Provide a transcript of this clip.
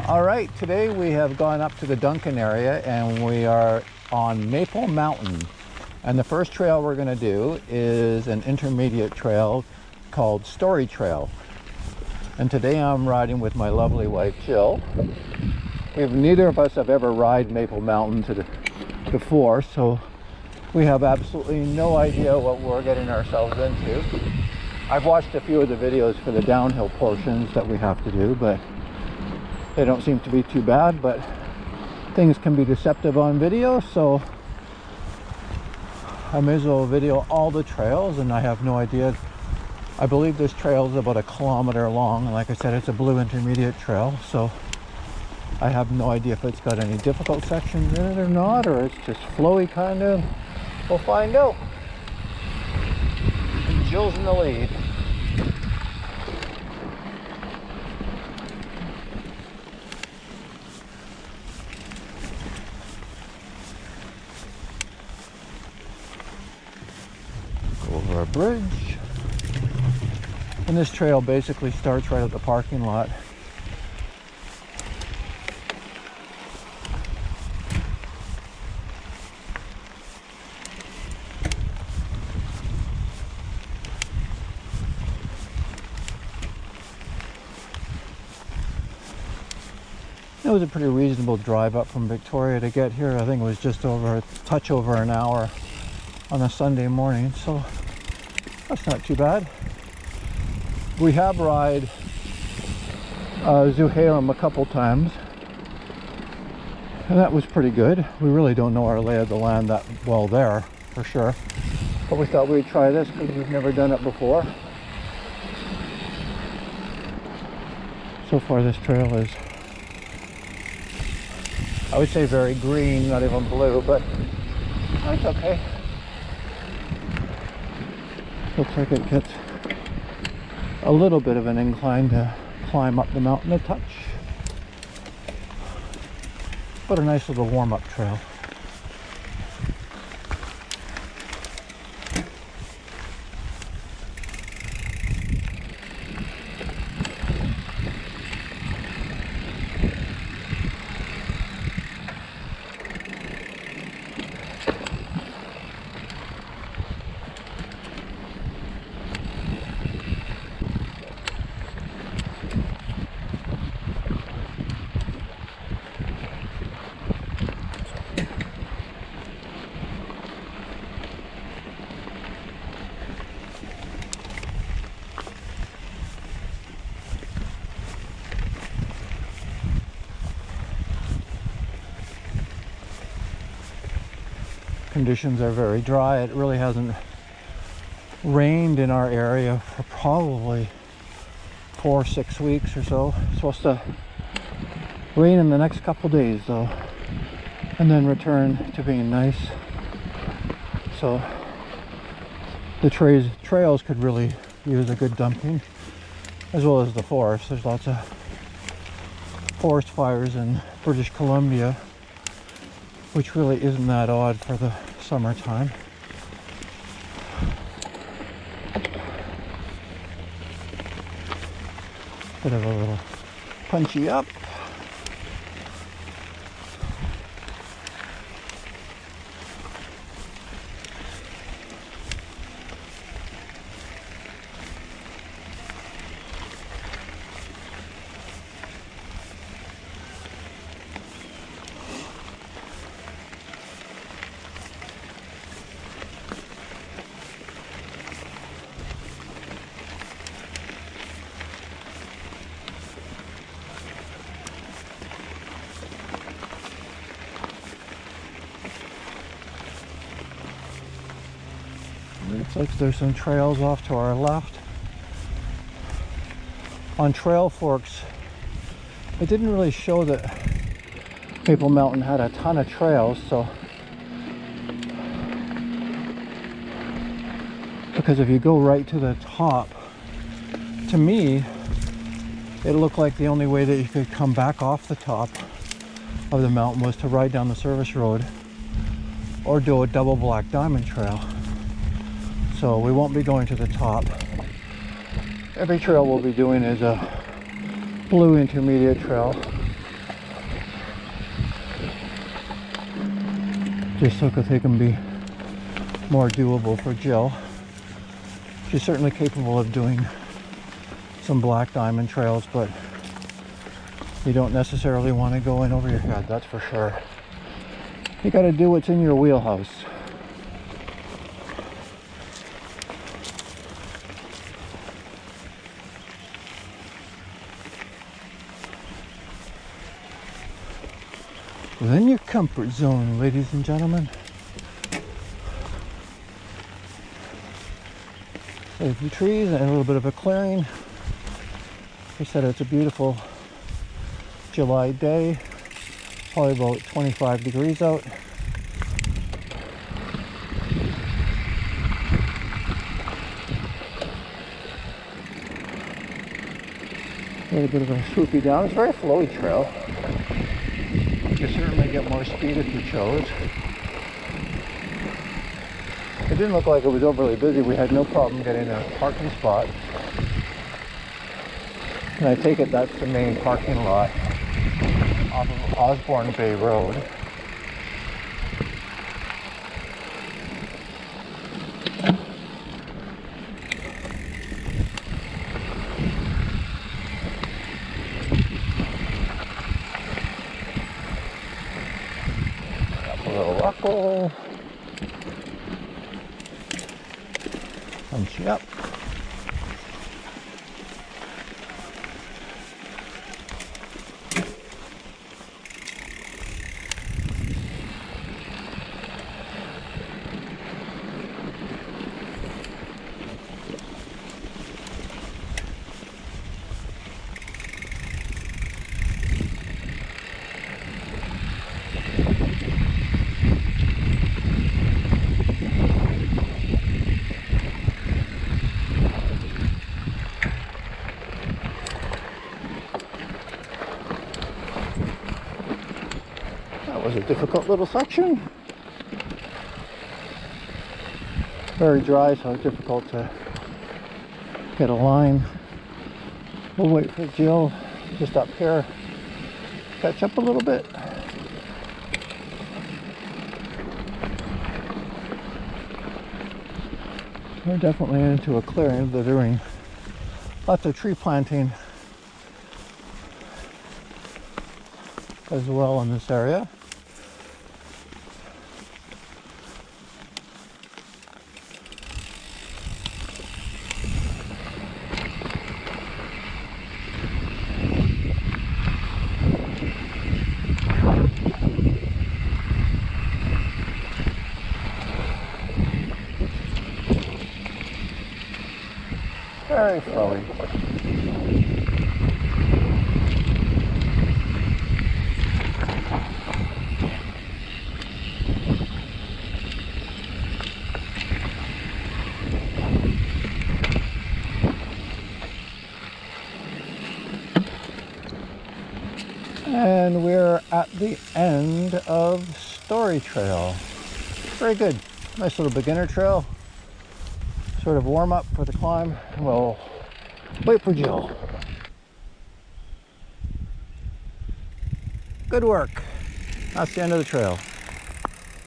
All right, today we have gone up to the Duncan area and we are on Maple Mountain. And the first trail we're going to do is an intermediate trail called Story Trail. And today I'm riding with my lovely wife Jill. Neither of us have ever ridden Maple Mountain before, so we have absolutely no idea what we're getting ourselves into. I've watched a few of the videos for the downhill portions that we have to do, but they don't seem to be too bad, but things can be deceptive on video, so I may as well video all the trails, and I have no idea. I believe this trail is about 1 kilometer long, and like I said, it's a blue intermediate trail, so I have no idea if it's got any difficult sections in it or not, or it's just flowy kind of. We'll find out. And Jill's in the lead. Over a bridge, and this trail basically starts right at the parking lot. It was a pretty reasonable drive up from Victoria to get here. I think it was just over a touch over an hour on a Sunday morning, so that's not too bad. We have ride Xylem a couple times, and that was pretty good. We really don't know our lay of the land that well there, for sure. But we thought we'd try this because we've never done it before. So far this trail is, I would say, very green, not even blue, but it's okay. Looks like it gets a little bit of an incline to climb up the mountain a touch, but a nice little warm-up trail. Conditions are very dry. It really hasn't rained in our area for probably 4 or 6 weeks or so. It's supposed to rain in the next couple days though, and then return to being nice. So the trails could really use a good dumping, as well as the forest. There's lots of forest fires in British Columbia, which really isn't that odd for the summertime. Bit of a little punchy up. Looks like there's some trails off to our left. On Trail Forks, it didn't really show that Maple Mountain had a ton of trails, so because if you go right to the top, to me it looked like the only way that you could come back off the top of the mountain was to ride down the service road or do a double black diamond trail. So we won't be going to the top. Every trail we'll be doing is a blue intermediate trail, just so that they can be more doable for Jill. She's certainly capable of doing some black diamond trails, but you don't necessarily want to go in over your head, that's for sure. You got to do what's in your wheelhouse. Within your comfort zone, ladies and gentlemen. So a few trees and a little bit of a clearing. Like I said, it's a beautiful July day, probably about 25 degrees out. A little bit of a swoopy down. It's a very flowy trail. You certainly get more speed if you chose. It didn't look like it was overly busy. We had no problem getting a parking spot. And I take it that's the main parking lot off of Osborne Bay Road. Up a little ruckle. Punchy up. Was a difficult little section. Very dry, so it's difficult to get a line. We'll wait for Jill just up here, catch up a little bit. We're definitely into a clearing. They're doing lots of tree planting as well in this area. Very flowy. And we're at the end of Story Trail. Very good. Nice little beginner trail. Sort of warm up for the climb. We'll wait for Jill. Good work. That's the end of the trail.